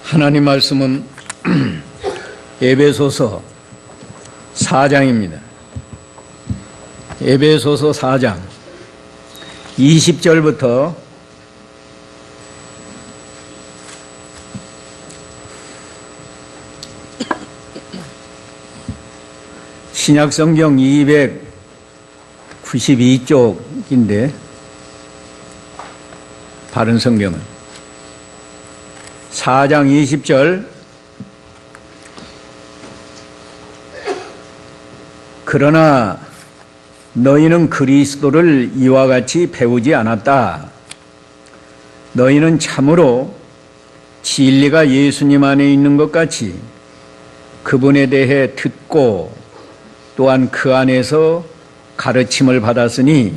하나님 말씀은 에베소서 4장입니다. 에베소서 4장 20절부터 신약성경 292쪽인데 바른 성경은 4장 20절 그러나 너희는 그리스도를 이와 같이 배우지 않았다. 너희는 참으로 진리가 예수님 안에 있는 것 같이 그분에 대해 듣고 또한 그 안에서 가르침을 받았으니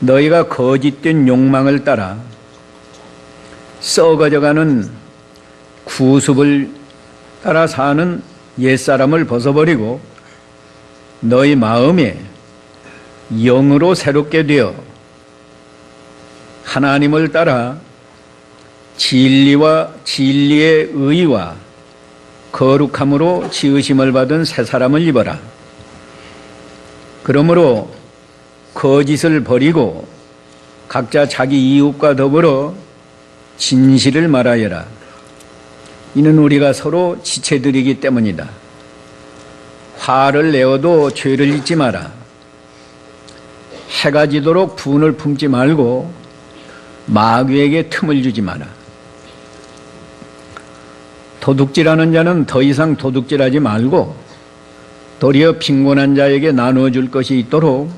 너희가 거짓된 욕망을 따라 썩어져가는 구습을 따라 사는 옛사람을 벗어버리고 너희 마음에 영으로 새롭게 되어 하나님을 따라 진리와 진리의 의와 거룩함으로 지으심을 받은 새 사람을 입어라. 그러므로 거짓을 버리고 각자 자기 이웃과 더불어 진실을 말하여라. 이는 우리가 서로 지체들이기 때문이다. 화를 내어도 죄를 잊지 마라. 해가 지도록 분을 품지 말고 마귀에게 틈을 주지 마라. 도둑질하는 자는 더 이상 도둑질하지 말고 도리어 빈곤한 자에게 나누어 줄 것이 있도록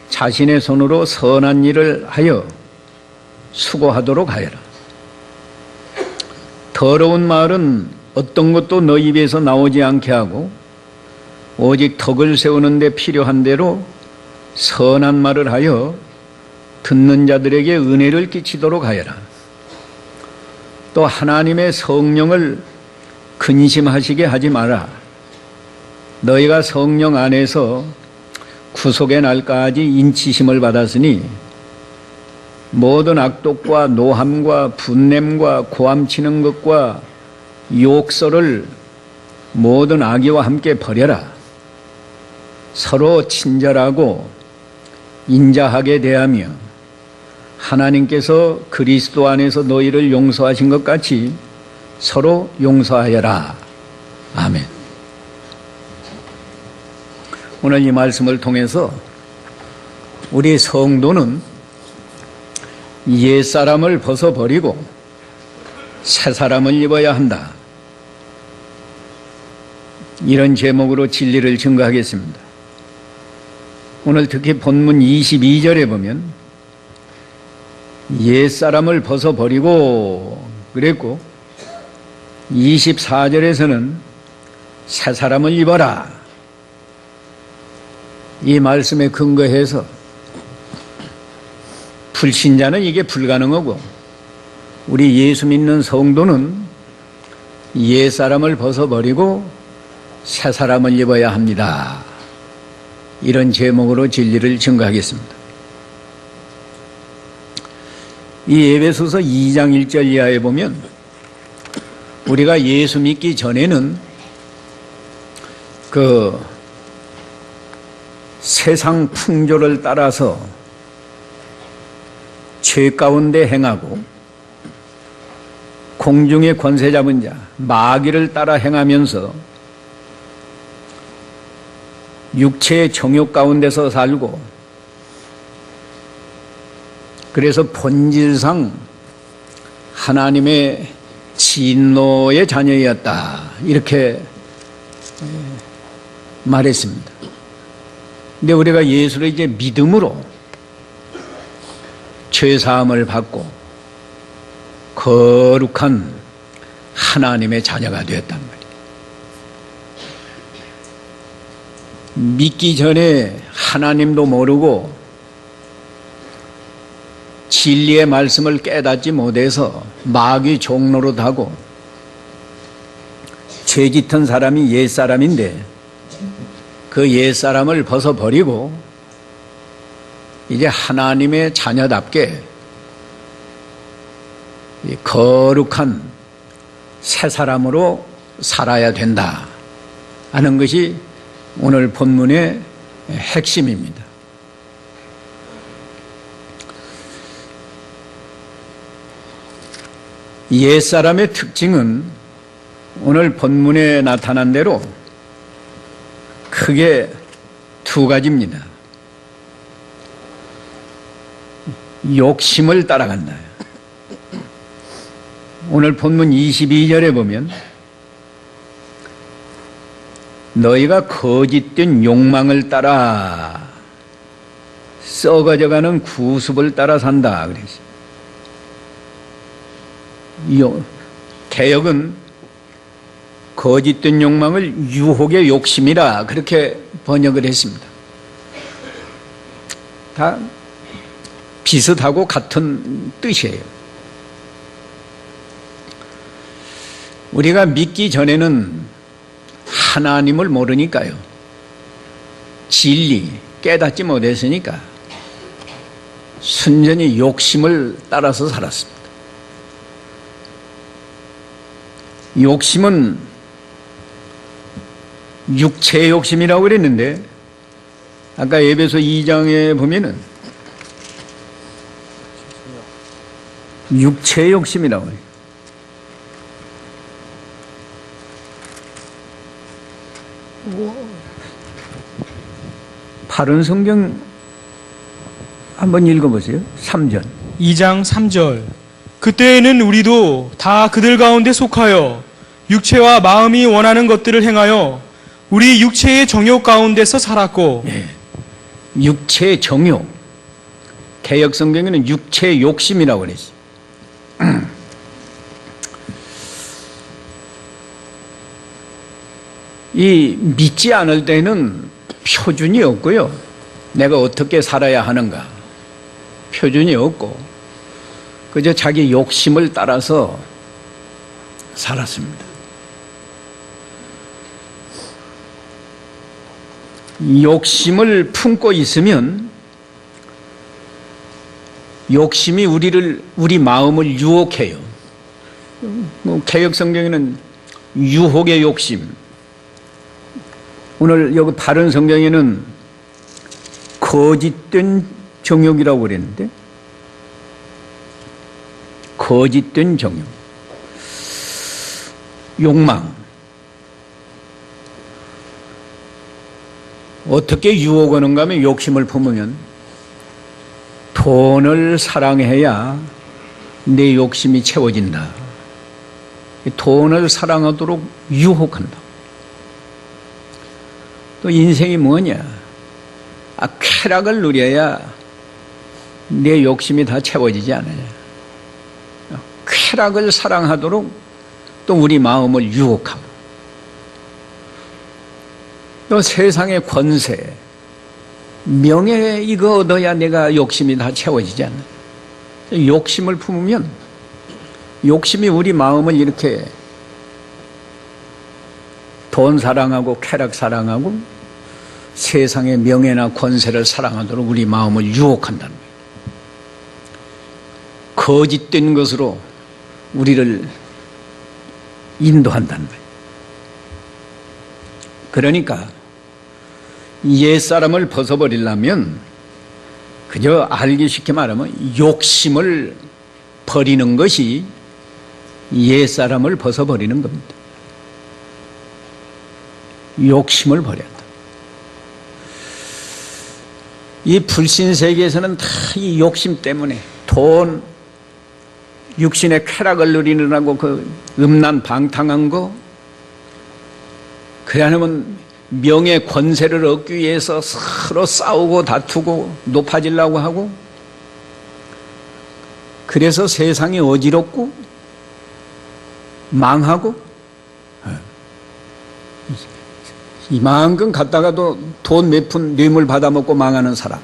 자신의 손으로 선한 일을 하여 수고하도록 하여라. 더러운 말은 어떤 것도 너 입에서 나오지 않게 하고 오직 덕을 세우는 데 필요한 대로 선한 말을 하여 듣는 자들에게 은혜를 끼치도록 하여라. 또 하나님의 성령을 근심하시게 하지 마라. 너희가 성령 안에서 구속의 날까지 인치심을 받았으니 모든 악독과 노함과 분냄과 고함치는 것과 욕설을 모든 악의와 함께 버려라. 서로 친절하고 인자하게 대하며 하나님께서 그리스도 안에서 너희를 용서하신 것 같이 서로 용서하여라. 아멘. 오늘 이 말씀을 통해서 우리 성도는 옛사람을 벗어버리고 새사람을 입어야 한다. 이런 제목으로 진리를 증거하겠습니다. 오늘 특히 본문 22절에 보면 옛사람을 벗어버리고 그랬고 24절에서는 새사람을 입어라. 이 말씀에 근거해서 불신자는 이게 불가능하고 우리 예수 믿는 성도는 옛사람을 벗어버리고 새사람을 입어야 합니다. 이런 제목으로 진리를 증거하겠습니다. 이 에베소서 2장 1절 이하에 보면 우리가 예수 믿기 전에는 그 세상 풍조를 따라서 죄 가운데 행하고 공중의 권세 잡은 자 마귀를 따라 행하면서 육체의 정욕 가운데서 살고 그래서 본질상 하나님의 진노의 자녀였다. 이렇게 말했습니다. 근데 우리가 예수를 이제 믿음으로 죄사함을 받고 거룩한 하나님의 자녀가 되었단 말이에요. 믿기 전에 하나님도 모르고 진리의 말씀을 깨닫지 못해서 마귀 종노릇하고 죄짓은 사람이 옛사람인데 그 옛사람을 벗어버리고 이제 하나님의 자녀답게 이 거룩한 새 사람으로 살아야 된다 하는 것이 오늘 본문의 핵심입니다. 옛사람의 특징은 오늘 본문에 나타난 대로 크게 두 가지입니다. 욕심을 따라간다. 오늘 본문 22절에 보면 너희가 거짓된 욕망을 따라 썩어져가는 구습을 따라 산다 그랬어요. 개역은 거짓된 욕망을 유혹의 욕심이라 그렇게 번역을 했습니다. 다 비슷하고 같은 뜻이에요. 우리가 믿기 전에는 하나님을 모르니까요. 진리 깨닫지 못했으니까 순전히 욕심을 따라서 살았습니다. 욕심은 육체의 욕심이라고 그랬는데 아까 에베소 2장에 보면은 육체의 욕심이라고 해요. 바른 성경 한번 읽어보세요. 3절. 2장 3절. 그때에는 우리도 다 그들 가운데 속하여 육체와 마음이 원하는 것들을 행하여 우리 육체의 정욕 가운데서 살았고. 예. 육체의 정욕. 개역 성경에는 육체의 욕심이라고 그랬어요. 이 믿지 않을 때는 표준이 없고요. 내가 어떻게 살아야 하는가 표준이 없고 그저 자기 욕심을 따라서 살았습니다. 욕심을 품고 있으면 욕심이 우리 마음을 유혹해요. 개역 성경에는 유혹의 욕심. 오늘 여기 바른 성경에는 거짓된 정욕이라고 그랬는데 거짓된 정욕, 욕망. 어떻게 유혹하는가 하면 욕심을 품으면 돈을 사랑해야 내 욕심이 채워진다. 돈을 사랑하도록 유혹한다. 또 인생이 뭐냐? 쾌락을 누려야 내 욕심이 다 채워지지 않느냐. 쾌락을 사랑하도록 또 우리 마음을 유혹하고 또 세상의 권세, 명예 이거 얻어야 내가 욕심이 다 채워지지 않느냐. 욕심을 품으면 욕심이 우리 마음을 이렇게 돈 사랑하고 쾌락 사랑하고 세상의 명예나 권세를 사랑하도록 우리 마음을 유혹한다는 거예요. 거짓된 것으로 우리를 인도한다는 거예요. 그러니까 옛사람을 벗어버리려면 그저 알기 쉽게 말하면 욕심을 버리는 것이 옛사람을 벗어버리는 겁니다. 욕심을 버려야 한다. 이 불신 세계에서는 다 이 욕심 때문에 돈, 육신의 쾌락을 누리느라고 그 음란 방탕한 거, 그러려면 명예 권세를 얻기 위해서 서로 싸우고 다투고 높아지려고 하고, 그래서 세상이 어지럽고 망하고, 이만큼 갔다가도 돈 몇 푼 뇌물 받아먹고 망하는 사람,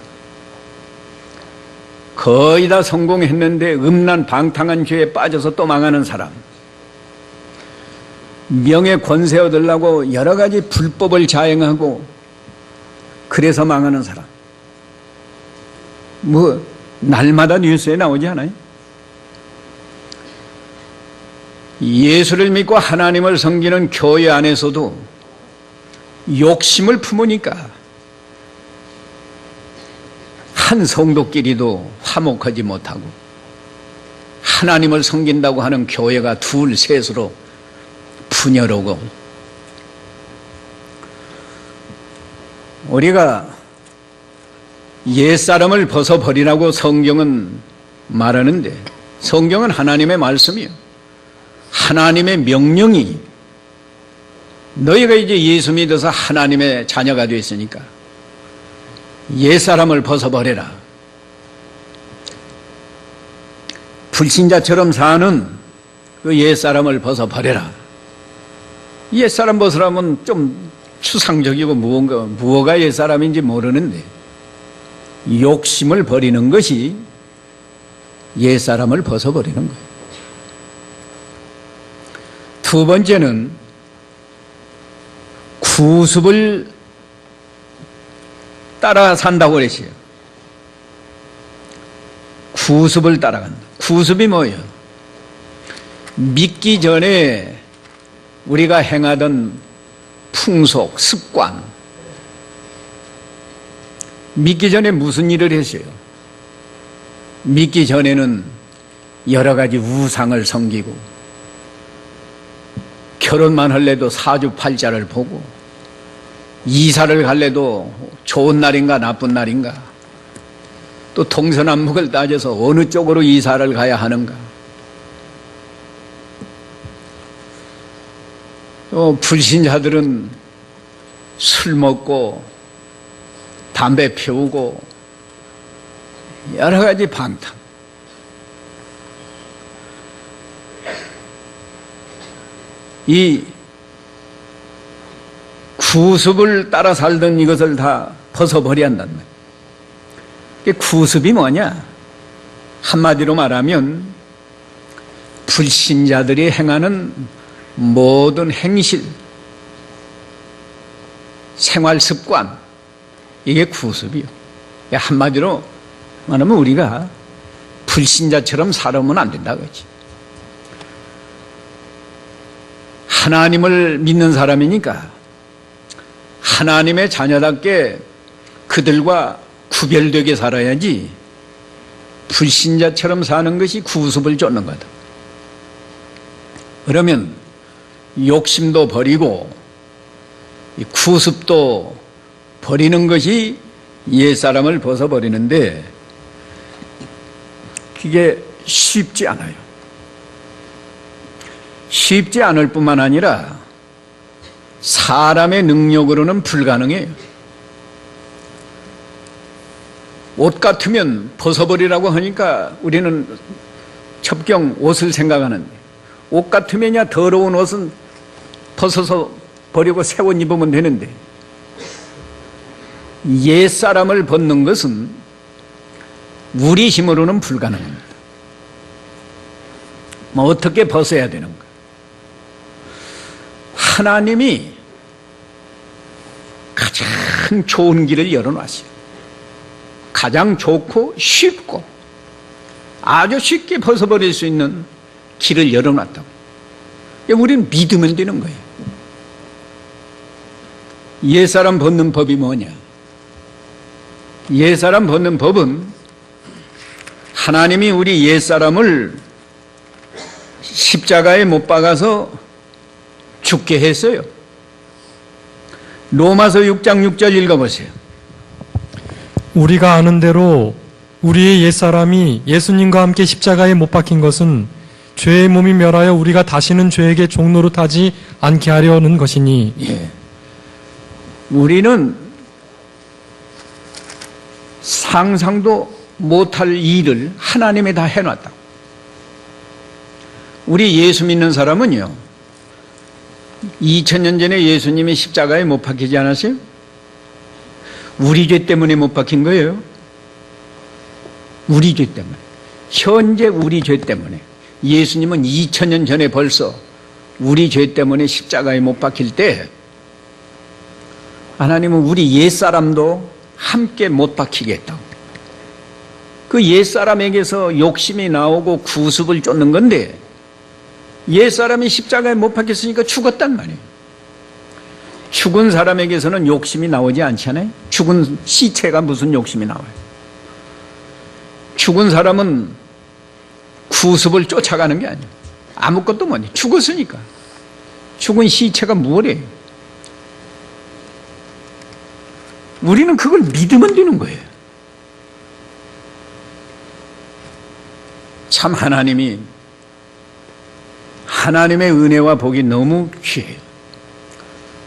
거의 다 성공했는데 음란 방탕한 죄에 빠져서 또 망하는 사람, 명예 권세 얻으려고 여러 가지 불법을 자행하고 그래서 망하는 사람, 날마다 뉴스에 나오지 않아요? 예수를 믿고 하나님을 섬기는 교회 안에서도 욕심을 품으니까 한 성도끼리도 화목하지 못하고 하나님을 섬긴다고 하는 교회가 둘, 셋으로 분열하고 우리가 옛사람을 벗어버리라고 성경은 말하는데 성경은 하나님의 말씀이에요. 하나님의 명령이 너희가 이제 예수 믿어서 하나님의 자녀가 됐으니까 옛사람을 벗어버려라. 불신자처럼 사는 그 옛사람을 벗어버려라. 옛사람 벗으라면 좀 추상적이고 무엇가 옛사람인지 모르는데 욕심을 버리는 것이 옛사람을 벗어버리는 거예요. 두 번째는 구습을 따라 산다고 그랬어요. 구습을 따라간다. 구습이 뭐예요? 믿기 전에 우리가 행하던 풍속, 습관, 믿기 전에 무슨 일을 했어요? 믿기 전에는 여러 가지 우상을 섬기고 결혼만 할래도 사주팔자를 보고 이사를 갈래도 좋은 날인가 나쁜 날인가 또 동서남북을 따져서 어느 쪽으로 이사를 가야 하는가 또 불신자들은 술 먹고 담배 피우고 여러 가지 방탕 이 구습을 따라 살던 이것을 다 벗어버려야 한단 말이에요. 구습이 뭐냐? 한마디로 말하면 불신자들이 행하는 모든 행실, 생활 습관 이게 구습이요. 한마디로 말하면 우리가 불신자처럼 살아오면 안 된다 그렇지. 하나님을 믿는 사람이니까 하나님의 자녀답게 그들과 구별되게 살아야지 불신자처럼 사는 것이 구습을 쫓는 거다. 그러면 욕심도 버리고 구습도 버리는 것이 옛사람을 벗어버리는데 그게 쉽지 않아요. 쉽지 않을 뿐만 아니라 사람의 능력으로는 불가능해요. 옷 같으면 벗어버리라고 하니까 우리는 첩경 옷을 생각하는데 옷 같으면야 더러운 옷은 벗어서 버리고 새 옷 입으면 되는데 옛사람을 벗는 것은 우리 힘으로는 불가능합니다. 뭐 어떻게 벗어야 되는가? 하나님이 가장 좋은 길을 열어놨어요. 가장 좋고 쉽고 아주 쉽게 벗어버릴 수 있는 길을 열어놨다고. 우리는 믿으면 되는 거예요. 옛사람 벗는 법이 뭐냐? 옛사람 벗는 법은 하나님이 우리 옛사람을 십자가에 못 박아서 죽게 했어요. 로마서 6장 6절 읽어보세요. 우리가 아는 대로 우리의 옛사람이 예수님과 함께 십자가에 못 박힌 것은 죄의 몸이 멸하여 우리가 다시는 죄에게 종노릇하지 않게 하려는 것이니. 예. 우리는 상상도 못할 일을 하나님이 다 해놨다. 우리 예수 믿는 사람은요, 2000년 전에 예수님이 십자가에 못 박히지 않았어요? 우리 죄 때문에 못 박힌 거예요. 우리 죄 때문에. 현재 우리 죄 때문에. 예수님은 2000년 전에 벌써 우리 죄 때문에 십자가에 못 박힐 때 하나님은 우리 옛사람도 함께 못 박히게 했다고. 그 옛사람에게서 욕심이 나오고 구습을 쫓는 건데 옛사람이 십자가에 못 박혔으니까 죽었단 말이에요. 죽은 사람에게서는 욕심이 나오지 않잖아요. 죽은 시체가 무슨 욕심이 나와요. 죽은 사람은 구습을 쫓아가는 게 아니에요. 아무것도 못해. 죽었으니까. 죽은 시체가 뭐래요? 우리는 그걸 믿으면 되는 거예요. 참 하나님의 은혜와 복이 너무 귀해요.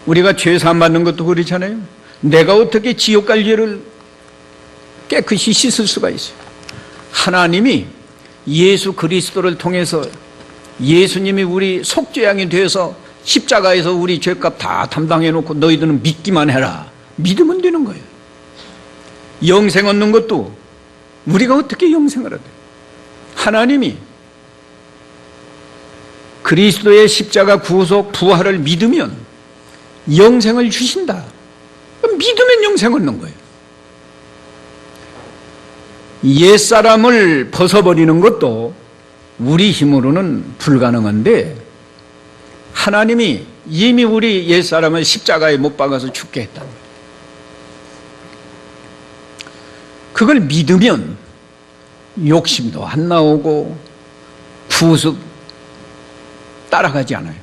우리가 죄 사함 받는 것도 그렇잖아요. 내가 어떻게 지옥 갈 죄를 깨끗이 씻을 수가 있어요. 하나님이 예수 그리스도를 통해서 예수님이 우리 속죄양이 되어서 십자가에서 우리 죄값 다 담당해 놓고 너희들은 믿기만 해라. 믿으면 되는 거예요. 영생 얻는 것도 우리가 어떻게 영생을 얻어요? 하나님이 그리스도의 십자가 구속 부활을 믿으면 영생을 주신다. 믿으면 영생 얻는 거예요. 옛사람을 벗어버리는 것도 우리 힘으로는 불가능한데 하나님이 이미 우리 옛사람을 십자가에 못 박아서 죽게 했다. 그걸 믿으면 욕심도 안 나오고 구습 따라가지 않아요.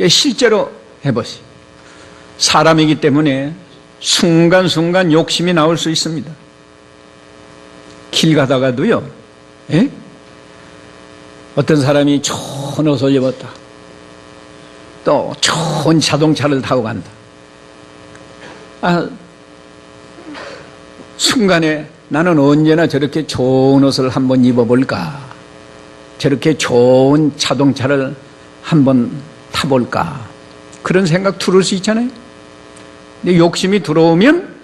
실제로 해보세요. 사람이기 때문에 순간순간 욕심이 나올 수 있습니다. 길 가다가도요, 예? 어떤 사람이 좋은 옷을 입었다. 또 좋은 자동차를 타고 간다. 순간에 나는 언제나 저렇게 좋은 옷을 한번 입어볼까? 저렇게 좋은 자동차를 한번 타볼까? 그런 생각 들을 수 있잖아요. 근데 욕심이 들어오면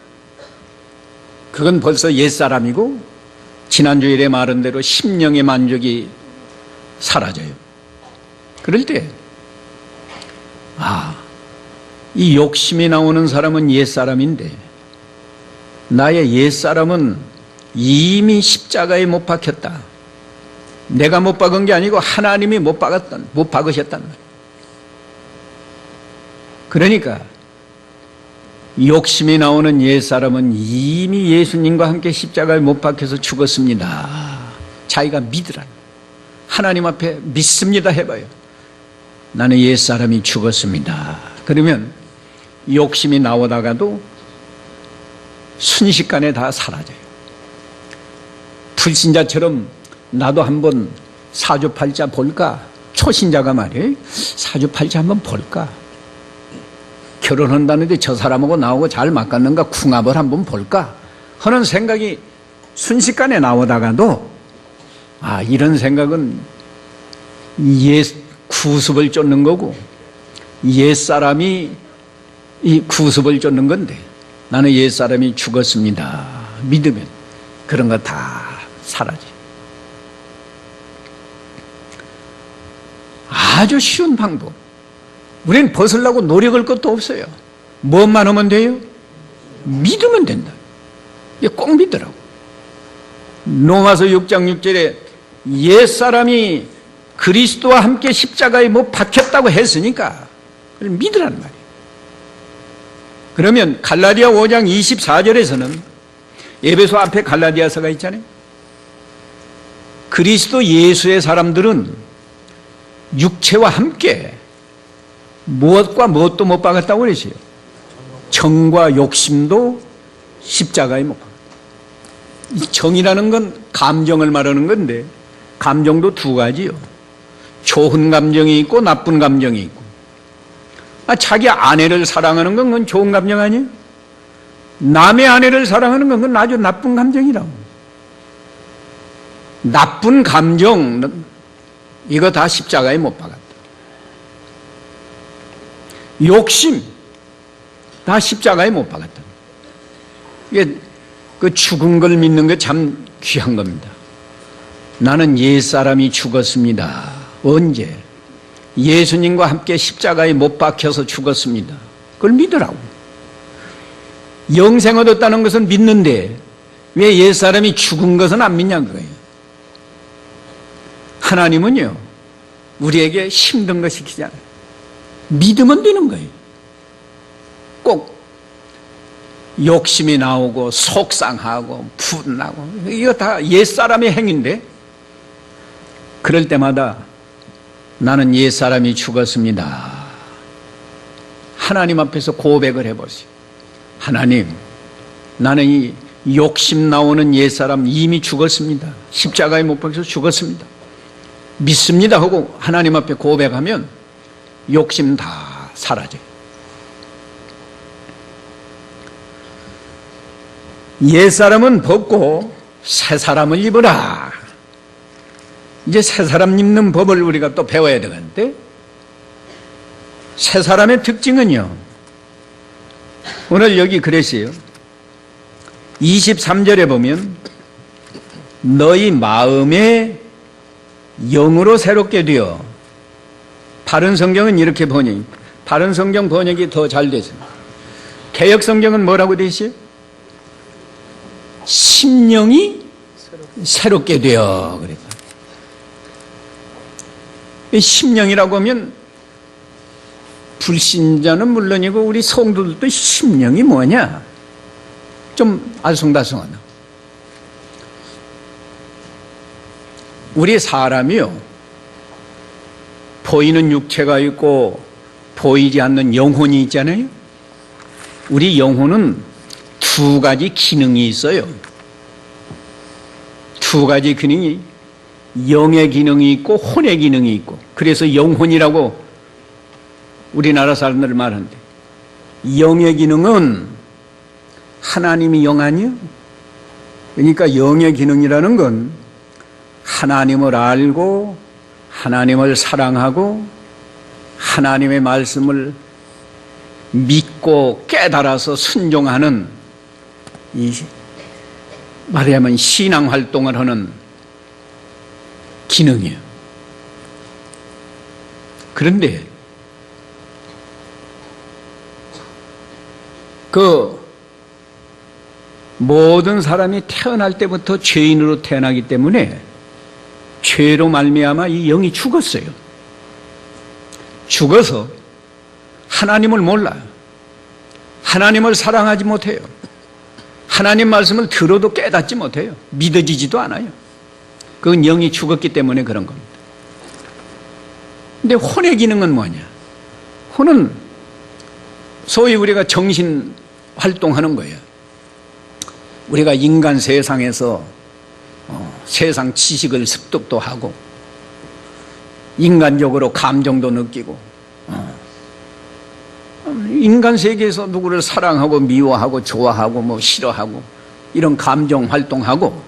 그건 벌써 옛사람이고 지난주일에 말한 대로 심령의 만족이 사라져요. 그럴 때 이 욕심이 나오는 사람은 옛사람인데 나의 옛사람은 이미 십자가에 못 박혔다. 내가 못 박은 게 아니고 하나님이 못 박으셨단 말이에요. 그러니까 욕심이 나오는 옛사람은 이미 예수님과 함께 십자가에 못 박혀서 죽었습니다. 자기가 믿으라. 하나님 앞에 믿습니다 해봐요. 나는 옛사람이 죽었습니다. 그러면 욕심이 나오다가도 순식간에 다 사라져요. 불신자처럼 나도 한번 사주팔자 볼까? 초신자가 말이에요. 사주팔자 한번 볼까? 결혼한다는데 저 사람하고 나하고 잘 맞겠는가? 궁합을 한번 볼까? 하는 생각이 순식간에 나오다가도 이런 생각은 구습을 쫓는 거고 옛사람이 이 구습을 쫓는 건데 나는 옛사람이 죽었습니다. 믿으면 그런 거 다 사라져. 아주 쉬운 방법. 우리는 벗으려고 노력할 것도 없어요. 뭐만 하면 돼요? 믿으면 된다. 이게 꼭 믿으라고. 로마서 6장 6절에 옛사람이 그리스도와 함께 십자가에 못 박혔다고 했으니까 그걸 믿으라는 말이에요. 그러면 갈라디아 5장 24절에서는 에베소 앞에 갈라디아서가 있잖아요. 그리스도 예수의 사람들은 육체와 함께 무엇과 무엇도 못 박았다고 그러세요. 정과 욕심도 십자가에 못 박았다. 이 정이라는 건 감정을 말하는 건데 감정도 두 가지요. 좋은 감정이 있고 나쁜 감정이 있고. 자기 아내를 사랑하는 건 그건 좋은 감정 아니에요? 남의 아내를 사랑하는 건 그건 아주 나쁜 감정이라고. 나쁜 감정 이거 다 십자가에 못 박았다. 욕심 다 십자가에 못 박았다. 이게 그 죽은 걸 믿는 게 참 귀한 겁니다. 나는 옛사람이 죽었습니다. 언제? 예수님과 함께 십자가에 못 박혀서 죽었습니다. 그걸 믿으라고. 영생 얻었다는 것은 믿는데 왜 옛사람이 죽은 것은 안 믿냐는 거예요. 하나님은요, 우리에게 힘든 거 시키지 않아요. 믿으면 되는 거예요. 꼭 욕심이 나오고 속상하고 분나고 이거 다 옛사람의 행위인데, 그럴 때마다 나는 옛사람이 죽었습니다. 하나님 앞에서 고백을 해보세요. 하나님, 나는 이 욕심 나오는 옛사람 이미 죽었습니다. 십자가에 못 박혀서 죽었습니다. 믿습니다 하고 하나님 앞에 고백하면 욕심 다 사라져요. 옛사람은 벗고 새사람을 입으라. 이제 새사람 입는 법을 우리가 또 배워야 되는데, 새사람의 특징은요, 오늘 여기 그랬어요. 23절에 보면 너희 마음에 영으로 새롭게 되어, 바른 성경은 이렇게 번역, 바른 성경 번역이 더 잘 되죠. 개역 성경은 뭐라고 되어 있어요? 심령이 새롭게 되어. 그랬다. 심령이라고 하면 불신자는 물론이고 우리 성도들도 심령이 뭐냐? 좀 알쏭달쏭하나. 우리 사람이요, 보이는 육체가 있고 보이지 않는 영혼이 있잖아요. 우리 영혼은 두 가지 기능이 있어요. 두 가지 기능이, 영의 기능이 있고 혼의 기능이 있고, 그래서 영혼이라고 우리나라 사람들 말하는데, 영의 기능은 하나님이 영 아니요? 그러니까 영의 기능이라는 건 하나님을 알고 하나님을 사랑하고 하나님의 말씀을 믿고 깨달아서 순종하는, 이 말하자면 신앙 활동을 하는 기능이에요. 그런데 그 모든 사람이 태어날 때부터 죄인으로 태어나기 때문에 죄로 말미암아 이 영이 죽었어요. 죽어서 하나님을 몰라요. 하나님을 사랑하지 못해요. 하나님 말씀을 들어도 깨닫지 못해요. 믿어지지도 않아요. 그건 영이 죽었기 때문에 그런 겁니다. 근데 혼의 기능은 뭐냐? 혼은 소위 우리가 정신 활동하는 거예요. 우리가 인간 세상에서 세상 지식을 습득도 하고 인간적으로 감정도 느끼고 인간 세계에서 누구를 사랑하고 미워하고 좋아하고 뭐 싫어하고 이런 감정 활동하고,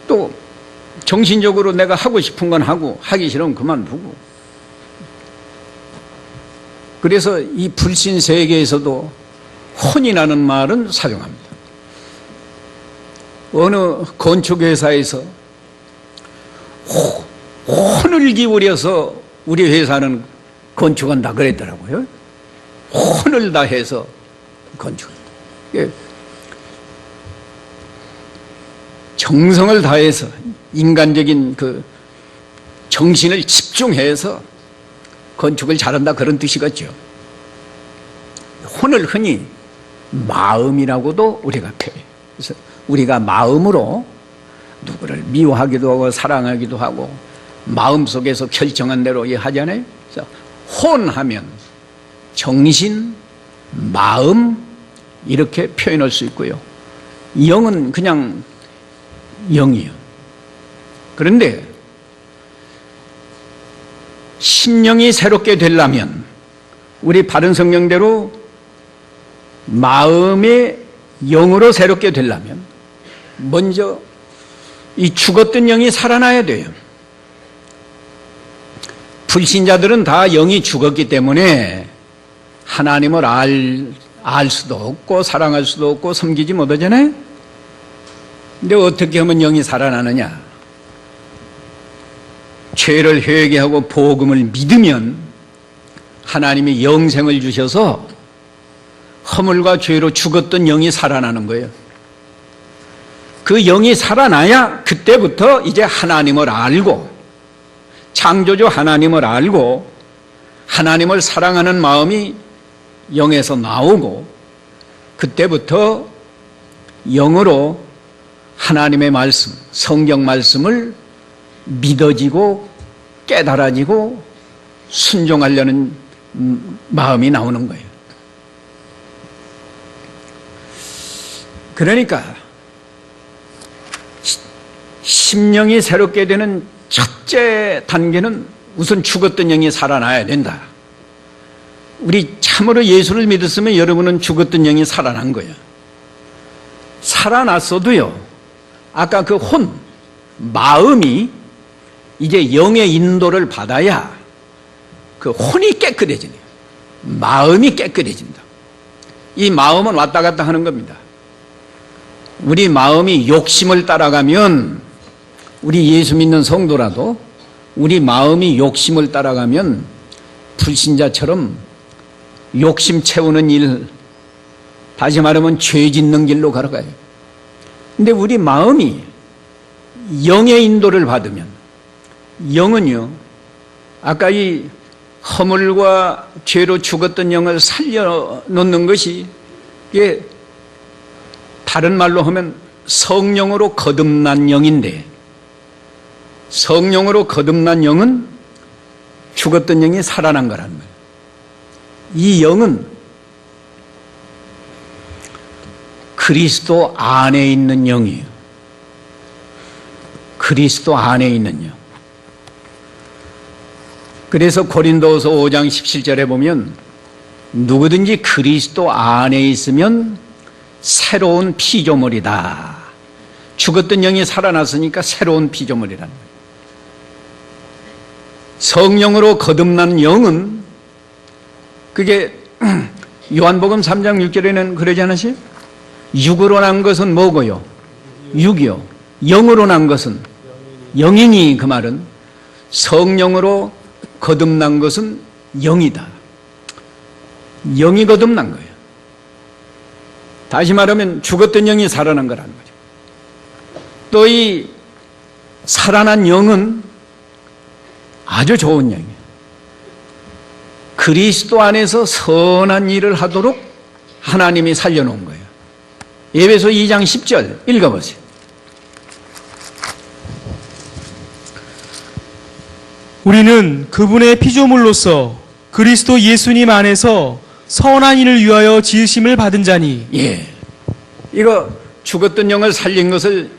또 정신적으로 내가 하고 싶은 건 하고 하기 싫으면 그만두고. 그래서 이 불신 세계에서도 혼이라는 말은 사용합니다. 어느 건축회사에서 혼을 기울여서 우리 회사는 건축한다 그랬더라고요. 혼을 다해서 건축한다. 정성을 다해서 인간적인 그 정신을 집중해서 건축을 잘한다, 그런 뜻이겠죠. 혼을 흔히 마음이라고도 우리가 표현해요. 그래서 우리가 마음으로 누구를 미워하기도 하고 사랑하기도 하고 마음속에서 결정한 대로 하잖아요. 그래서 혼하면 정신, 마음 이렇게 표현할 수 있고요. 영은 그냥 영이요. 그런데 심령이 새롭게 되려면 우리 바른 성경대로 마음의 영으로 새롭게 되려면 먼저 이 죽었던 영이 살아나야 돼요. 불신자들은 다 영이 죽었기 때문에 하나님을 알 수도 없고 사랑할 수도 없고 섬기지 못하잖아요. 근데 어떻게 하면 영이 살아나느냐? 죄를 회개하고 복음을 믿으면 하나님이 영생을 주셔서 허물과 죄로 죽었던 영이 살아나는 거예요. 그 영이 살아나야 그때부터 이제 하나님을 알고 창조주 하나님을 알고 하나님을 사랑하는 마음이 영에서 나오고 그때부터 영으로 하나님의 말씀, 성경 말씀을 믿어지고 깨달아지고 순종하려는 마음이 나오는 거예요. 그러니까 심령이 새롭게 되는 첫째 단계는 우선 죽었던 영이 살아나야 된다. 우리 참으로 예수를 믿었으면 여러분은 죽었던 영이 살아난 거예요. 살아났어도요, 아까 그 마음이 이제 영의 인도를 받아야 그 혼이 깨끗해지네요. 마음이 깨끗해진다. 이 마음은 왔다 갔다 하는 겁니다. 우리 마음이 욕심을 따라가면, 우리 예수 믿는 성도라도 우리 마음이 욕심을 따라가면 불신자처럼 욕심 채우는 일, 다시 말하면 죄 짓는 길로 걸어가요. 근데 우리 마음이 영의 인도를 받으면, 영은요, 아까 이 허물과 죄로 죽었던 영을 살려놓는 것이, 이게 다른 말로 하면 성령으로 거듭난 영인데, 성령으로 거듭난 영은 죽었던 영이 살아난 거란 말이에요. 이 영은 그리스도 안에 있는 영이에요. 그리스도 안에 있는 영. 그래서 고린도후서 5장 17절에 보면 누구든지 그리스도 안에 있으면 새로운 피조물이다. 죽었던 영이 살아났으니까 새로운 피조물이라는 거예요. 성령으로 거듭난 영은, 그게 요한복음 3장 6절에는 그러지 않으세요? 육으로 난 것은 뭐고요? 육이요. 영으로 난 것은 영이니, 그 말은 성령으로 거듭난 것은 영이다. 영이 거듭난 거예요. 다시 말하면 죽었던 영이 살아난 거라는 거죠. 또 이 살아난 영은 아주 좋은 영이에요. 그리스도 안에서 선한 일을 하도록 하나님이 살려놓은 거예요. 에베소 2장 10절 읽어보세요. 우리는 그분의 피조물로서 그리스도 예수님 안에서 선한 일을 위하여 지으심을 받은 자니. 예. 이거 죽었던 영을 살린 것을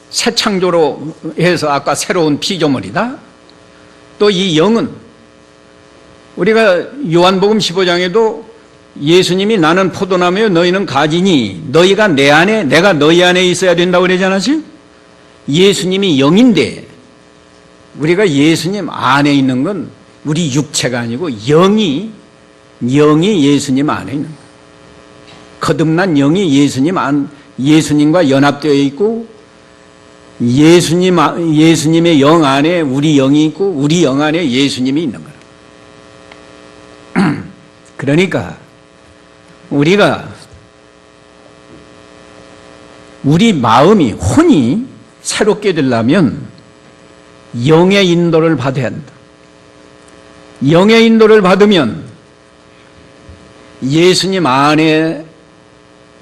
새 창조로 해서 아까 새로운 피조물이다. 또 이 영은 우리가 요한복음 15장에도 예수님이 나는 포도나무요 너희는 가지니 너희가 내 안에 내가 너희 안에 있어야 된다고 그러지 않았어요? 예수님이 영인데 우리가 예수님 안에 있는 건 우리 육체가 아니고 영이 예수님 안에 있는 거예요. 거듭난 영이 예수님과 연합되어 있고 예수님의 영 안에 우리 영이 있고 우리 영 안에 예수님이 있는 거예요. 그러니까 우리가 우리 마음이 혼이 새롭게 되려면 영의 인도를 받아야 한다. 영의 인도를 받으면 예수님 안에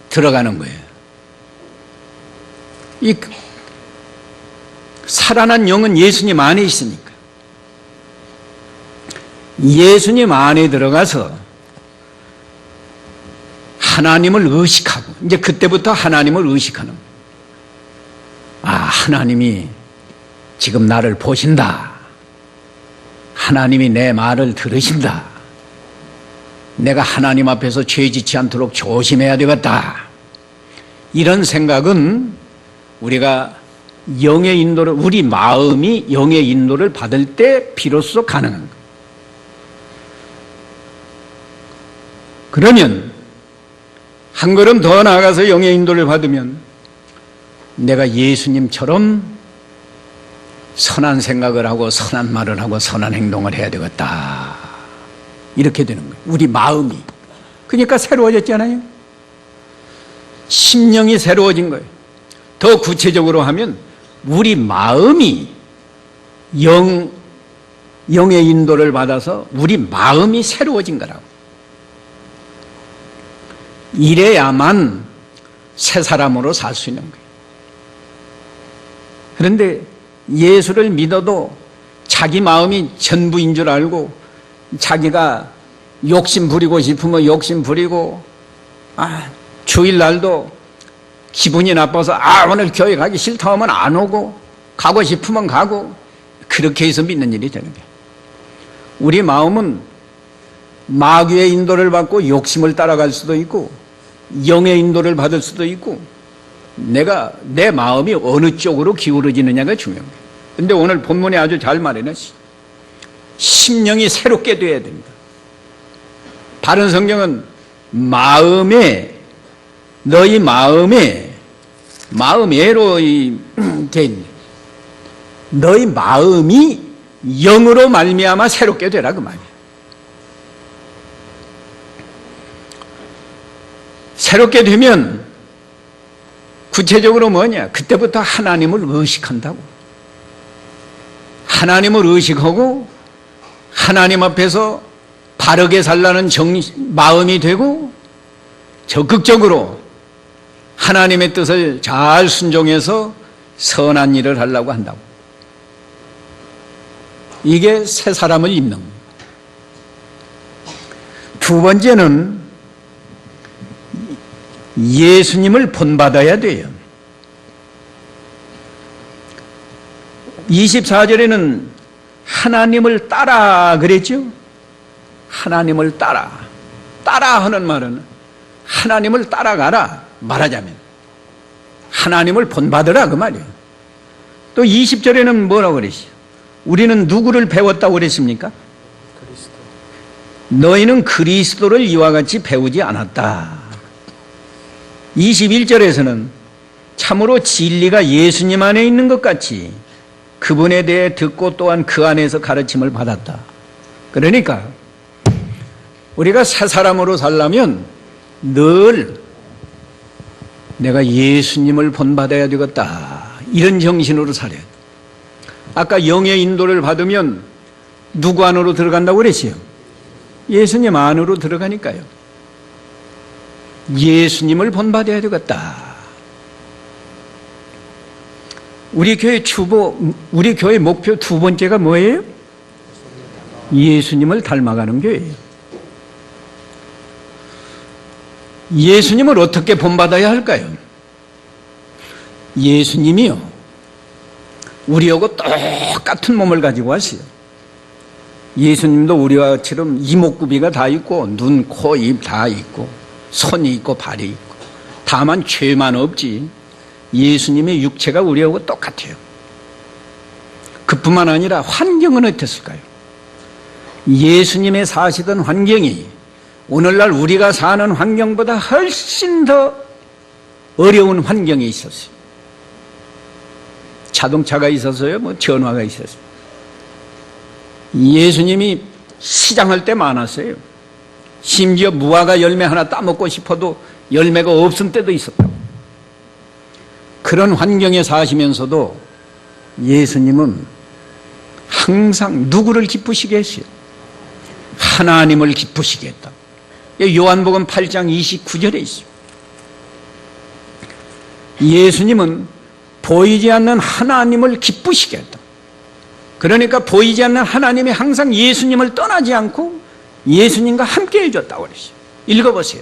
들어가는 거예요. 이 살아난 영은 예수님 안에 있으니까 예수님 안에 들어가서 하나님을 의식하고, 이제 그때부터 하나님을 의식하는 거예요. 아, 하나님이 지금 나를 보신다. 하나님이 내 말을 들으신다. 내가 하나님 앞에서 죄 짓지 않도록 조심해야 되겠다. 이런 생각은 우리가 영의 인도를, 우리 마음이 영의 인도를 받을 때 비로소 가능한 거예요. 그러면 한 걸음 더 나아가서 영의 인도를 받으면 내가 예수님처럼 선한 생각을 하고 선한 말을 하고 선한 행동을 해야 되겠다. 이렇게 되는 거예요. 우리 마음이. 그러니까 새로워졌잖아요. 심령이 새로워진 거예요. 더 구체적으로 하면 우리 마음이 영의 인도를 받아서 우리 마음이 새로워진 거라고. 이래야만 새 사람으로 살 수 있는 거예요. 그런데 예수를 믿어도 자기 마음이 전부인 줄 알고 자기가 욕심 부리고 싶으면 욕심 부리고, 주일날도 기분이 나빠서 오늘 교회 가기 싫다 하면 안 오고, 가고 싶으면 가고, 그렇게 해서 믿는 일이 되는 거예요. 우리 마음은 마귀의 인도를 받고 욕심을 따라갈 수도 있고 영의 인도를 받을 수도 있고, 내 마음이 어느 쪽으로 기울어지느냐가 중요한 거예요. 그런데 오늘 본문에 아주 잘 말해놨어요. 심령이 새롭게 되어야 됩니다. 바른 성경은 너희 마음에로 되어 있네. 너희 마음이 영으로 말미암아 새롭게 되라 그 말이에요. 새롭게 되면 구체적으로 뭐냐? 그때부터 하나님을 의식한다고. 하나님을 의식하고 하나님 앞에서 바르게 살라는 마음이 되고 적극적으로 하나님의 뜻을 잘 순종해서 선한 일을 하려고 한다고. 이게 새 사람을 입는 거예요. 두 번째는 예수님을 본받아야 돼요. 24절에는 하나님을 따라 그랬죠? 하나님을 따라 하는 말은 하나님을 따라가라 말하자면 하나님을 본받으라 그 말이에요. 또 20절에는 뭐라고 그랬어요? 우리는 누구를 배웠다고 그랬습니까? 너희는 그리스도를 이와 같이 배우지 않았다. 21절에서는 참으로 진리가 예수님 안에 있는 것 같이 그분에 대해 듣고 또한 그 안에서 가르침을 받았다. 그러니까 우리가 새 사람으로 살려면 늘 내가 예수님을 본받아야 되겠다, 이런 정신으로 살아야 돼. 아까 영의 인도를 받으면 누구 안으로 들어간다고 그랬어요? 예수님 안으로 들어가니까요. 예수님을 본받아야 되겠다. 우리 교회 목표 두 번째가 뭐예요? 예수님을 닮아가는 교회예요. 예수님을 어떻게 본받아야 할까요? 예수님이요, 우리하고 똑같은 몸을 가지고 왔어요. 예수님도 우리와처럼 이목구비가 다 있고 눈, 코, 입 다 있고 손이 있고 발이 있고, 다만 죄만 없지 예수님의 육체가 우리하고 똑같아요. 그뿐만 아니라 환경은 어땠을까요? 예수님의 사시던 환경이 오늘날 우리가 사는 환경보다 훨씬 더 어려운 환경에 있었어요. 자동차가 있었어요? 전화가 있었어요? 예수님이 시장할 때 많았어요. 심지어 무화과 열매 하나 따먹고 싶어도 열매가 없을 때도 있었다고. 그런 환경에 사시면서도 예수님은 항상 누구를 기쁘시게 했어요? 하나님을 기쁘시게 했다. 요한복음 8장 29절에 있어요. 예수님은 보이지 않는 하나님을 기쁘시게 했다. 그러니까 보이지 않는 하나님이 항상 예수님을 떠나지 않고 예수님과 함께 해줬다고 그랬어요. 읽어보세요.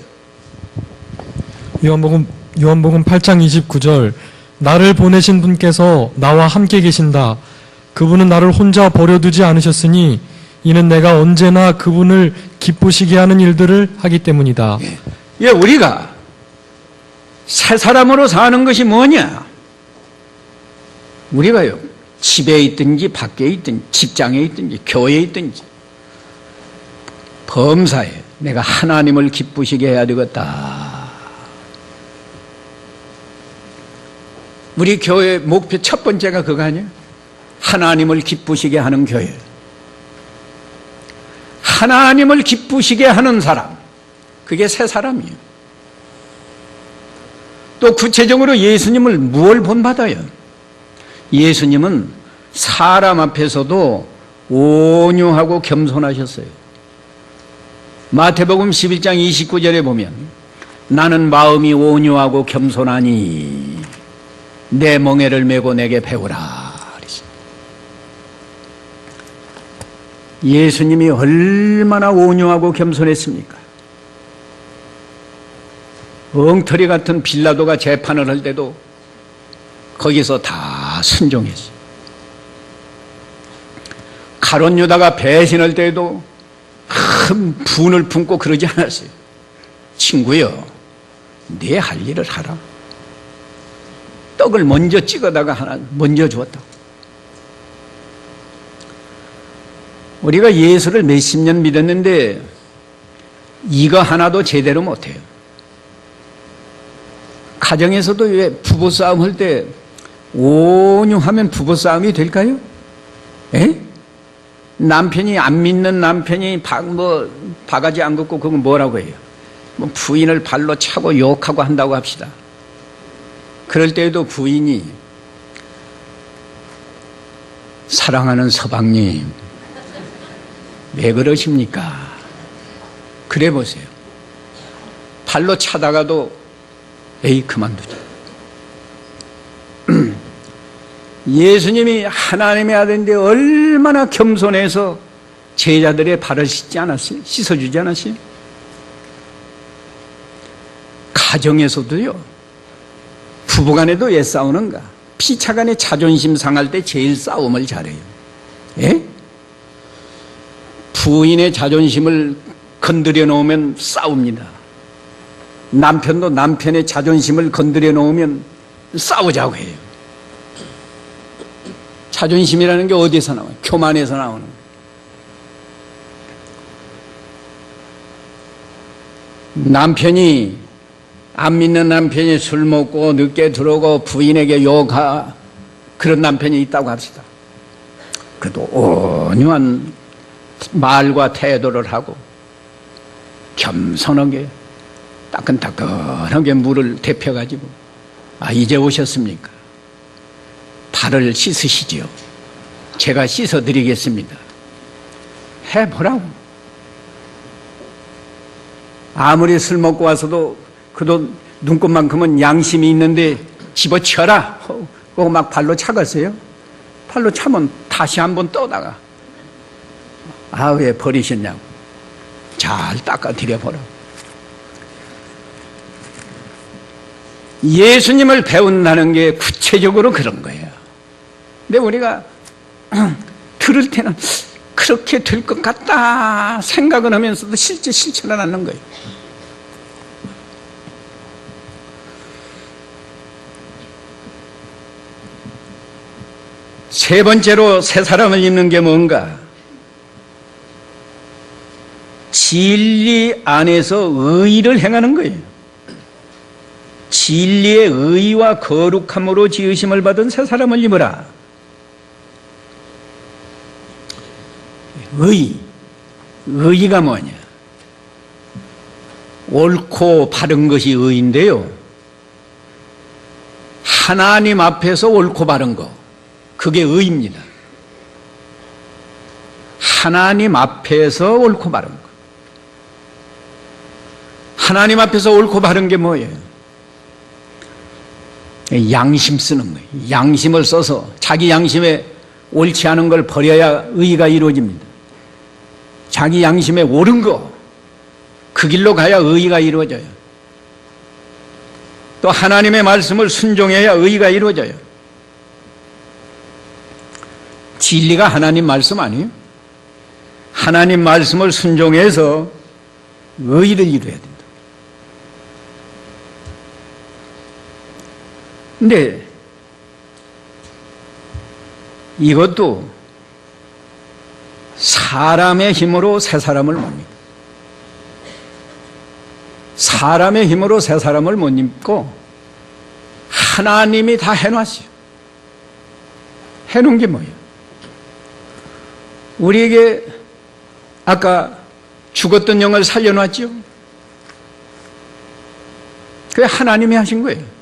요한복음 8장 29절, 나를 보내신 분께서 나와 함께 계신다. 그분은 나를 혼자 버려두지 않으셨으니 이는 내가 언제나 그분을 기쁘시게 하는 일들을 하기 때문이다. 우리가 새 사람으로 사는 것이 뭐냐? 우리가요, 집에 있든지 밖에 있든지 직장에 있든지 교회에 있든지 범사에 내가 하나님을 기쁘시게 해야 되겠다. 우리 교회 목표 첫 번째가 그거 아니에요? 하나님을 기쁘시게 하는 교회. 하나님을 기쁘시게 하는 사람, 그게 새 사람이에요. 또 구체적으로 예수님을 무엇을 본받아요? 예수님은 사람 앞에서도 온유하고 겸손하셨어요. 마태복음 11장 29절에 보면 나는 마음이 온유하고 겸손하니 내 멍에를 메고 내게 배우라. 예수님이 얼마나 온유하고 겸손했습니까? 엉터리 같은 빌라도가 재판을 할 때도 거기서 다 순종했어요. 가룟 유다가 배신할 때에도 큰 분을 품고 그러지 않았어요. 친구여, 네 할 일을 하라. 떡을 먼저 찍어다가 하나 먼저 주었다. 우리가 예수를 몇십 년 믿었는데 이거 하나도 제대로 못해요. 가정에서도 왜 부부싸움 할 때 온유하면 부부싸움이 될까요? 에? 남편이 안 믿는 남편이 바가지 안 긋고 그건 뭐라고 해요? 뭐 부인을 발로 차고 욕하고 한다고 합시다. 그럴 때에도 부인이 사랑하는 서방님 왜 그러십니까? 그래 보세요. 발로 차다가도 에이 그만두자. 예수님이 하나님의 아들인데 얼마나 겸손해서 제자들의 발을 씻지 않았어요? 씻어주지 않았어요? 가정에서도요, 부부간에도 왜 싸우는가? 피차간에 자존심 상할 때 제일 싸움을 잘해요. 예? 부인의 자존심을 건드려 놓으면 싸웁니다. 남편도 남편의 자존심을 건드려 놓으면 싸우자고 해요. 자존심이라는 게 어디서 나와요? 교만에서 나오는 거예요. 남편이 안 믿는 남편이 술 먹고 늦게 들어오고 부인에게 욕하 그런 남편이 있다고 합시다. 그래도 온유한 말과 태도를 하고 겸손하게 따끈따끈하게 물을 데펴가지고 이제 오셨습니까? 발을 씻으시지요. 제가 씻어드리겠습니다. 해보라고. 아무리 술 먹고 와서도 그도 눈곱만큼은 양심이 있는데 집어치워라 그거 막 발로 차갔어요. 발로 차면 다시 한번 떠다가 왜 버리셨냐고 잘 닦아드려보라고. 예수님을 배운다는 게 구체적으로 그런 거예요. 근데 우리가 들을 때는 그렇게 될 것 같다 생각은 하면서도 실제 실천을 하는 거예요. 세 번째로 새 사람을 입는 게 뭔가? 진리 안에서 의를 행하는 거예요. 진리의 의와 거룩함으로 지으심을 받은 새 사람을 입으라. 의가 뭐냐? 옳고 바른 것이 의인데요. 하나님 앞에서 옳고 바른 거, 그게 의입니다. 하나님 앞에서 옳고 바른 거. 하나님 앞에서 옳고 바른 게 뭐예요? 양심 쓰는 거예요. 양심을 써서 자기 양심에 옳지 않은 걸 버려야 의가 이루어집니다. 자기 양심에 옳은 거, 그 길로 가야 의가 이루어져요. 또 하나님의 말씀을 순종해야 의가 이루어져요. 진리가 하나님 말씀 아니에요? 하나님 말씀을 순종해서 의를 이루어야 된다. 근데 이것도 사람의 힘으로 새 사람을 못 입니다. 사람의 힘으로 새 사람을 못 입고 하나님이 다 해놨어요. 해놓은 게 뭐예요? 우리에게 아까 죽었던 영을 살려놨죠? 그게 하나님이 하신 거예요.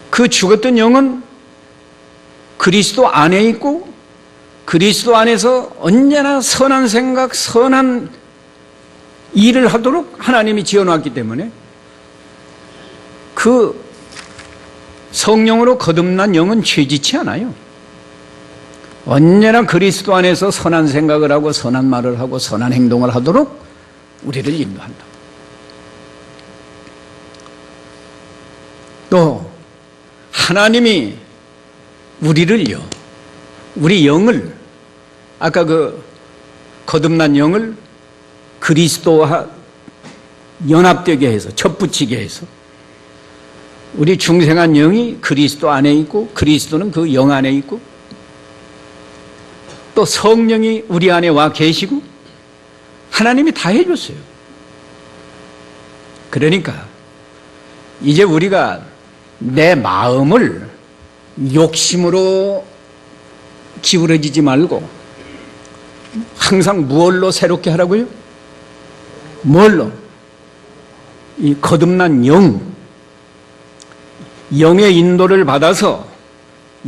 그 죽었던 영은 그리스도 안에 있고 그리스도 안에서 언제나 선한 생각, 선한 일을 하도록 하나님이 지어놨기 때문에 그 성령으로 거듭난 영은 죄짓지 않아요. 언제나 그리스도 안에서 선한 생각을 하고 선한 말을 하고 선한 행동을 하도록 우리를 인도한다. 또 하나님이 우리를요, 우리 영을, 아까 그 거듭난 영을 그리스도와 연합되게 해서 접붙이게 해서 우리 중생한 영이 그리스도 안에 있고 그리스도는 그 영 안에 있고 또 성령이 우리 안에 와 계시고 하나님이 다 해줬어요. 그러니까 이제 우리가 내 마음을 욕심으로 기울어지지 말고 항상 무엇로 새롭게 하라고요? 뭘로? 이 거듭난 영의 인도를 받아서,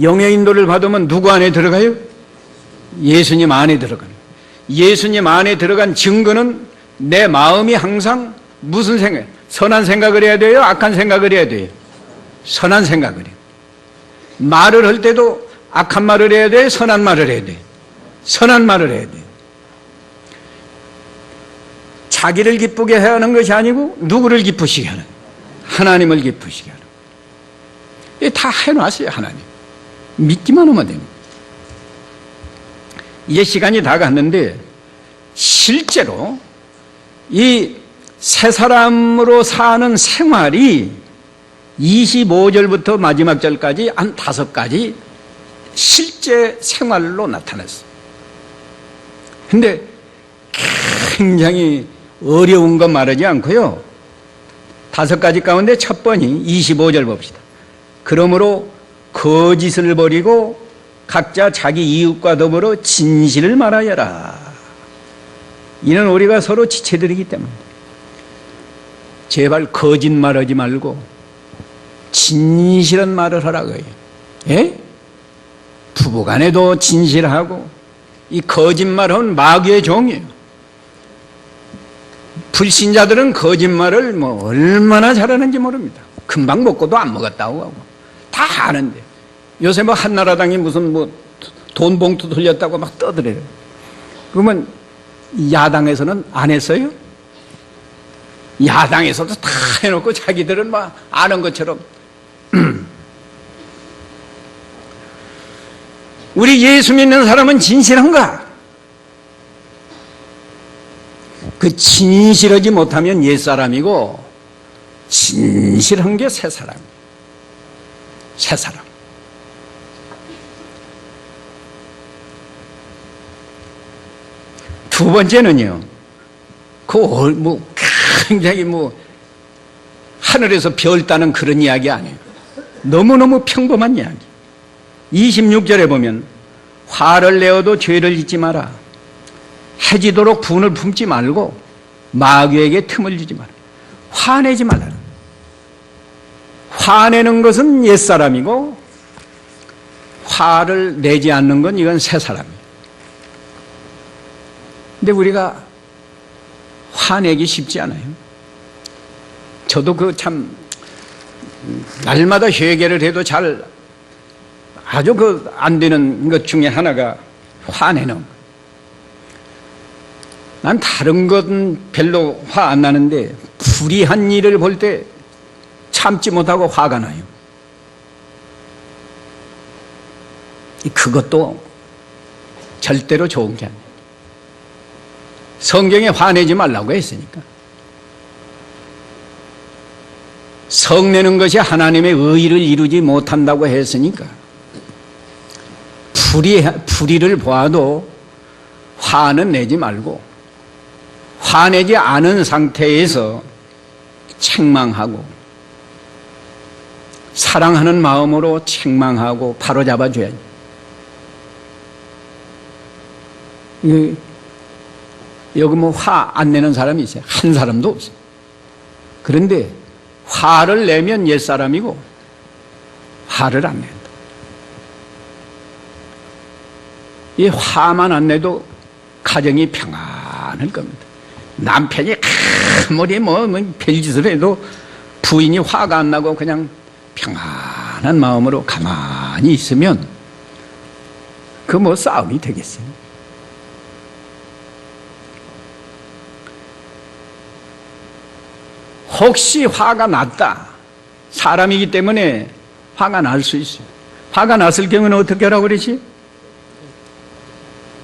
영의 인도를 받으면 누구 안에 들어가요? 예수님 안에 들어가요. 예수님 안에 들어간 증거는 내 마음이 항상 무슨 생각? 선한 생각을 해야 돼요? 악한 생각을 해야 돼요? 선한 생각을 해요. 말을 할 때도 악한 말을 해야 돼요? 선한 말을 해야 돼요? 선한 말을 해야 돼요. 자기를 기쁘게 해야 하는 것이 아니고 누구를 기쁘시게 하는, 하나님을 기쁘시게 하는. 다 해놨어요. 하나님 믿기만 하면 됩니다. 이제 시간이 다 갔는데 실제로 이 새 사람으로 사는 생활이 25절부터 마지막 절까지 한 5가지 실제 생활로 나타났어요. 근데 굉장히 어려운 거 말하지 않고요, 5가지 가운데 첫 번이 25절 봅시다. 그러므로 거짓을 버리고 각자 자기 이웃과 더불어 진실을 말하여라. 이는 우리가 서로 지체들이기 때문에 제발 거짓말하지 말고 진실한 말을 하라고요. 예? 부부간에도 진실하고, 이 거짓말은 마귀의 종이에요. 불신자들은 거짓말을 뭐 얼마나 잘하는지 모릅니다. 금방 먹고도 안 먹었다고 하고 다 아는데, 요새 뭐 한나라당이 무슨 뭐 돈 봉투 돌렸다고 막 떠들어요. 그러면 야당에서는 안 했어요? 야당에서도 다 해놓고 자기들은 막 아는 것처럼. 우리 예수 믿는 사람은 진실한가? 그 진실하지 못하면 옛사람이고, 진실한 게 새사람이에요. 새사람. 두 번째는요, 굉장히 하늘에서 별 따는 그런 이야기 아니에요. 너무너무 평범한 이야기. 26절에 보면 화를 내어도 죄를 짓지 마라. 해지도록 분을 품지 말고 마귀에게 틈을 주지 마라. 화내지 말라. 화내는 것은 옛사람이고 화를 내지 않는 건 이건 새사람이에요. 근데 우리가 화내기 쉽지 않아요. 저도 날마다 회개를 해도 아주 안 되는 것 중에 하나가 화내는 거. 난 다른 건 별로 화 안 나는데 불의한 일을 볼 때 참지 못하고 화가 나요. 그것도 절대로 좋은 게 아니에요. 성경에 화내지 말라고 했으니까. 성내는 것이 하나님의 의의를 이루지 못한다고 했으니까 불의를 보아도 화는 내지 말고 화내지 않은 상태에서 책망하고 사랑하는 마음으로 책망하고 바로잡아줘야지. 여기 화 안 내는 사람이 있어요? 한 사람도 없어요. 그런데 화를 내면 옛사람이고 화를 안 낸다. 이 화만 안 내도 가정이 평안할 겁니다. 남편이 아무리 별짓을 해도 부인이 화가 안 나고 그냥 평안한 마음으로 가만히 있으면 그 뭐 싸움이 되겠어요. 혹시 화가 났다. 사람이기 때문에 화가 날 수 있어요. 화가 났을 경우는 어떻게 하라고 그러지?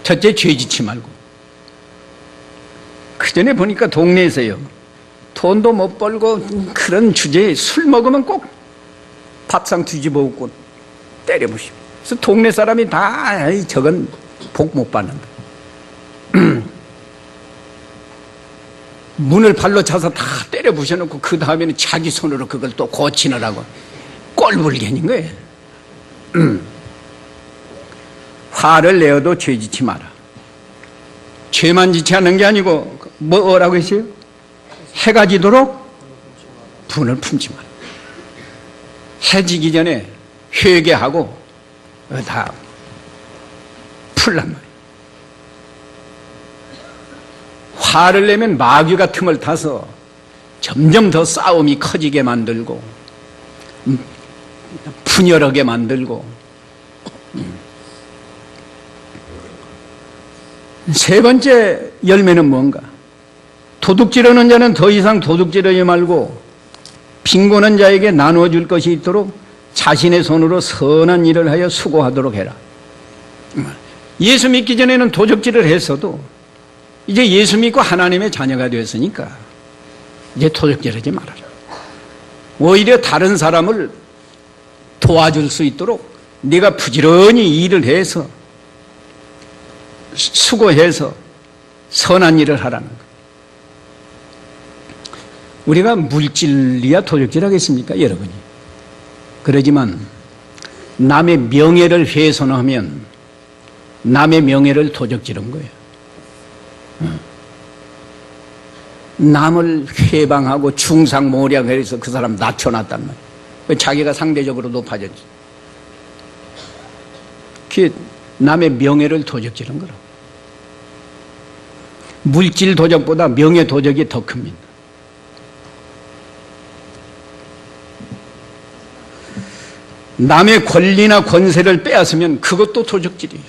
첫째, 죄짓지 말고. 그 전에 보니까 동네에서요, 돈도 못 벌고 그런 주제에 술 먹으면 꼭 밥상 뒤집어 엎고 때려 부시고. 그래서 동네 사람이 다 저건 복 못 받는다. 문을 발로 차서 다 때려 부셔놓고 그 다음에는 자기 손으로 그걸 또 고치느라고 꼴불견인 거예요. 화를 내어도 죄짓지 마라. 죄만 짓지 않는 게 아니고 뭐라고 했어요? 해가 지도록 분을 품지 마라. 해 지기 전에 회개하고 다 풀란 말이에요. 화를 내면 마귀가 틈을 타서 점점 더 싸움이 커지게 만들고 분열하게 만들고. 세 번째 열매는 뭔가? 도둑질하는 자는 더 이상 도둑질하지 말고 빈곤한 자에게 나누어줄 것이 있도록 자신의 손으로 선한 일을 하여 수고하도록 해라. 예수 믿기 전에는 도적질을 했어도 이제 예수 믿고 하나님의 자녀가 되었으니까 이제 도적질하지 말아라. 오히려 다른 사람을 도와줄 수 있도록 네가 부지런히 일을 해서 수고해서 선한 일을 하라는 거예요. 우리가 물질이야 도적질하겠습니까, 여러분이? 그러지만 남의 명예를 훼손하면 남의 명예를 도적질한 거예요. 남을 회방하고 중상모략해서 그 사람 낮춰놨단 말이에요. 자기가 상대적으로 높아졌지. 그게 남의 명예를 도적질한 거라고. 물질 도적보다 명예 도적이 더 큽니다. 남의 권리나 권세를 빼앗으면 그것도 도적질이에요.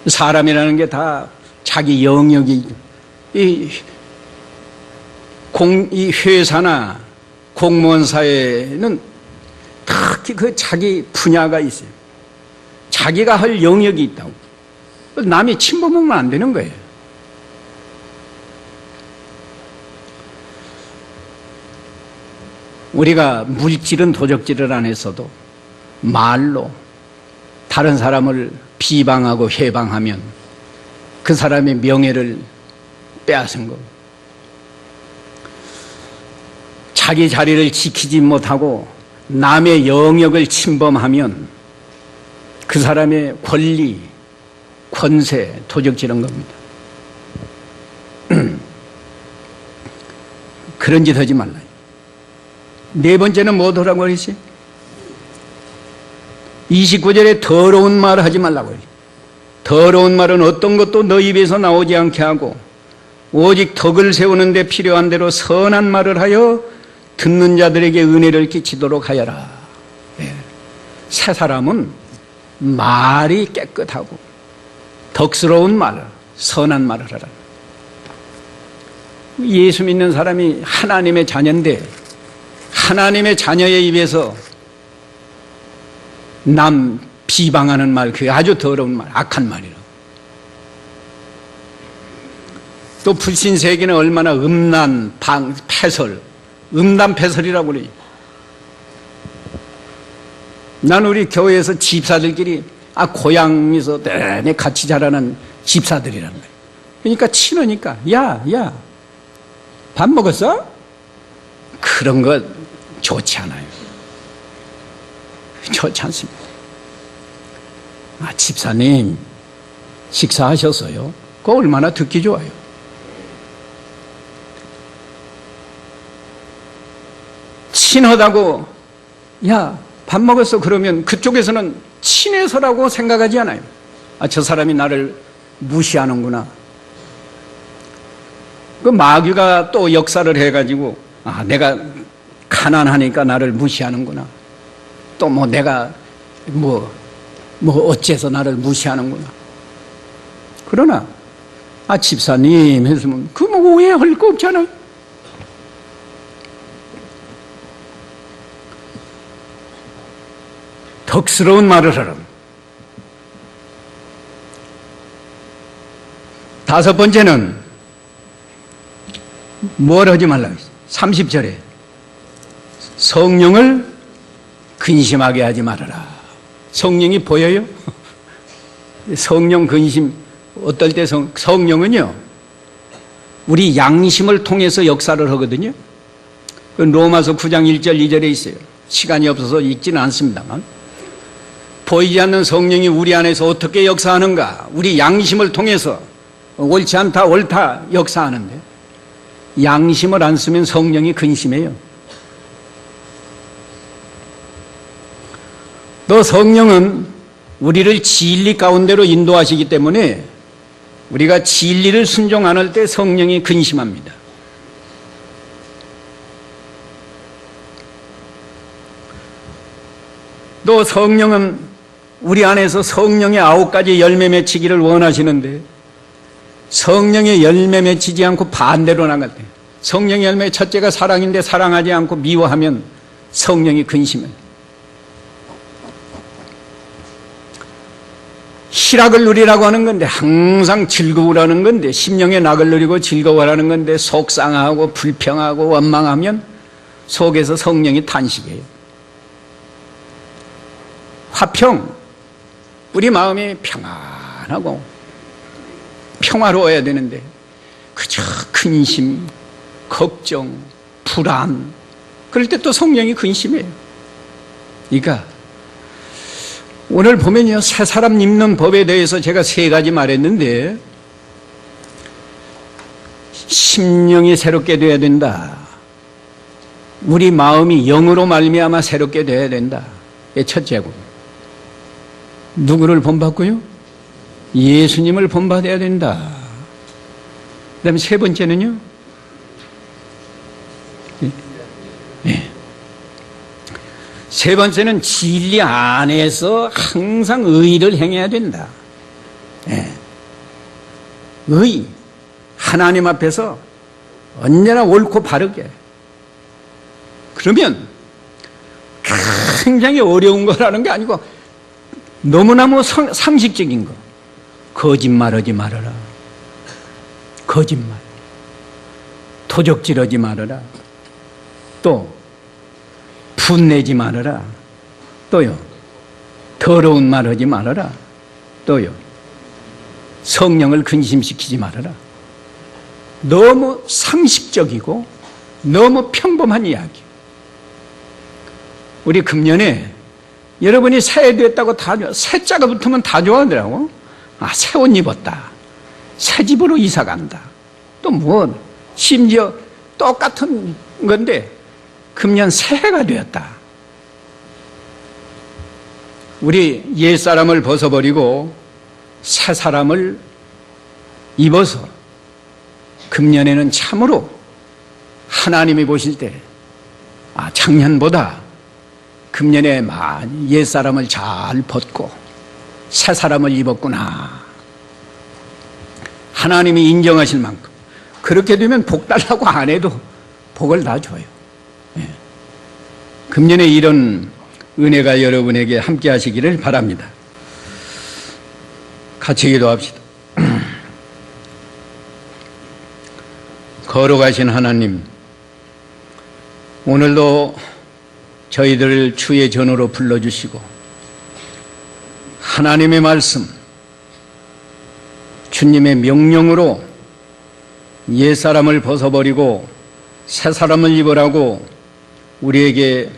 사람이라는 게 다 자기 영역이 이 회사나 공무원 사회는 특히 그 자기 분야가 있어요. 자기가 할 영역이 있다고. 남이 침범하면 안 되는 거예요. 우리가 물질은 도적질을 안 했어도 말로 다른 사람을 비방하고 회방하면 그 사람의 명예를 빼앗은 거고, 자기 자리를 지키지 못하고 남의 영역을 침범하면 그 사람의 권리, 권세, 도적질한 겁니다. 그런 짓 하지 말라. 네 번째는 뭐더라고 그러지? 29절에 더러운 말 하지 말라고 그러지. 더러운 말은 어떤 것도 너 입에서 나오지 않게 하고 오직 덕을 세우는 데 필요한 대로 선한 말을 하여 듣는 자들에게 은혜를 끼치도록 하여라. 예. 새 사람은 말이 깨끗하고 덕스러운 말, 선한 말을 하라. 예수 믿는 사람이 하나님의 자녀인데 하나님의 자녀의 입에서 남 비방하는 말, 그게 아주 더러운 말, 악한 말이라고. 또 불신세계는 얼마나 음란, 패설, 음란패설이라고 그래요. 난 우리 교회에서 집사들끼리 고향에서 내내 같이 자라는 집사들이란 거예요. 그러니까 친하니까 야, 밥 먹었어? 그런 거 좋지 않아요. 좋지 않습니다. 집사님 식사하셨어요? 그거 얼마나 듣기 좋아요. 친하다고 야, 밥 먹었어? 그러면 그쪽에서는 친해서라고 생각하지 않아요. 아, 저 사람이 나를 무시하는구나. 그 마귀가 또 역사를 해가지고, 아, 내가 가난하니까 나를 무시하는구나. 또 뭐 내가 어째서 나를 무시하는구나. 그러나, 아, 집사님 했으면, 그 뭐 오해할 거 없잖아요. 덕스러운 말을 하라. 다섯 번째는 뭘 하지 말라고 했어요? 30절에 성령을 근심하게 하지 말아라. 성령이 보여요? 성령 근심, 어떨 때 성령은요, 우리 양심을 통해서 역사를 하거든요. 그 로마서 9장 1절 2절에 있어요. 시간이 없어서 읽지는 않습니다만, 보이지 않는 성령이 우리 안에서 어떻게 역사하는가? 우리 양심을 통해서 옳지 않다 옳다 역사하는데, 양심을 안 쓰면 성령이 근심해요. 또 성령은 우리를 진리 가운데로 인도하시기 때문에 우리가 진리를 순종 안 할 때 성령이 근심합니다. 또 성령은 우리 안에서 성령의 9가지 열매 맺히기를 원하시는데, 성령의 열매 맺히지 않고 반대로 나갈 때, 성령의 열매 첫째가 사랑인데 사랑하지 않고 미워하면 성령이 근심해요. 희락을 누리라고 하는 건데, 항상 즐거우라는 건데, 심령의 낙을 누리고 즐거워하는 건데, 속상하고 불평하고 원망하면 속에서 성령이 탄식해요. 화평, 우리 마음이 평안하고 평화로워야 되는데, 그저 근심, 걱정, 불안, 그럴 때 또 성령이 근심해요. 그러니까 오늘 보면요, 새 사람 입는 법에 대해서 제가 3가지 말했는데, 심령이 새롭게 되어야 된다. 우리 마음이 영으로 말미암아 새롭게 되어야 된다. 이게 첫째고, 누구를 본받고요? 예수님을 본받아야 된다. 그 다음에 3번째는요? 네. 3번째는 진리 안에서 항상 의를 행해야 된다. 네. 의, 하나님 앞에서 언제나 옳고 바르게. 그러면 굉장히 어려운 거라는 게 아니고 너무나무 상식적인 거. 거짓말하지 말아라. 거짓말. 도적질하지 말아라. 또 분내지 말아라. 또요, 더러운 말 하지 말아라. 또요, 성령을 근심시키지 말아라. 너무 상식적이고 너무 평범한 이야기. 우리 금년에 여러분이 새해 됐다고 다 좋아. 새자가 붙으면 다 좋아하더라고. 아, 새 옷 입었다. 새 집으로 이사 간다. 또 뭐, 심지어 똑같은 건데 금년 새해가 되었다. 우리 옛사람을 벗어버리고 새 사람을 입어서 금년에는 참으로 하나님이 보실 때, 아, 작년보다 금년에 많이 옛사람을 잘 벗고 새 사람을 입었구나. 하나님이 인정하실 만큼. 그렇게 되면 복 달라고 안 해도 복을 다 줘요. 예. 금년에 이런 은혜가 여러분에게 함께 하시기를 바랍니다. 같이 기도합시다. 거룩하신 하나님, 오늘도 저희들을 주의 전으로 불러주시고 하나님의 말씀, 주님의 명령으로 옛사람을 벗어버리고 새사람을 입으라고 우리에게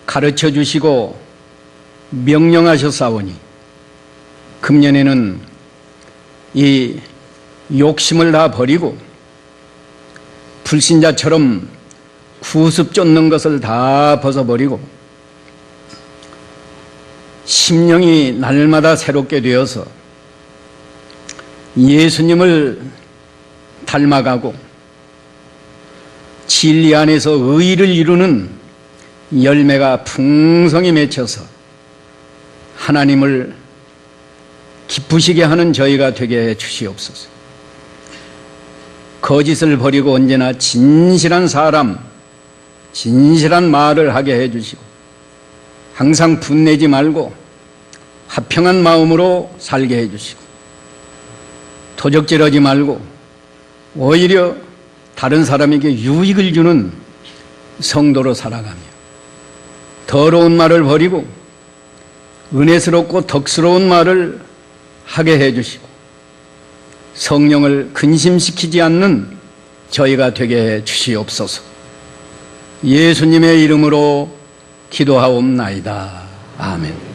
가르쳐 주시고 명령하셨사오니, 금년에는 이 욕심을 다 버리고 불신자처럼 구습 쫓는 것을 다 벗어버리고 심령이 날마다 새롭게 되어서 예수님을 닮아가고 진리 안에서 의를 이루는 열매가 풍성히 맺혀서 하나님을 기쁘시게 하는 저희가 되게 해 주시옵소서. 거짓을 버리고 언제나 진실한 사람, 진실한 말을 하게 해 주시고 항상 분내지 말고 화평한 마음으로 살게 해 주시고 도적질하지 말고 오히려 다른 사람에게 유익을 주는 성도로 살아가며 더러운 말을 버리고 은혜스럽고 덕스러운 말을 하게 해 주시고 성령을 근심시키지 않는 저희가 되게 해 주시옵소서. 예수님의 이름으로 기도하옵나이다. 아멘.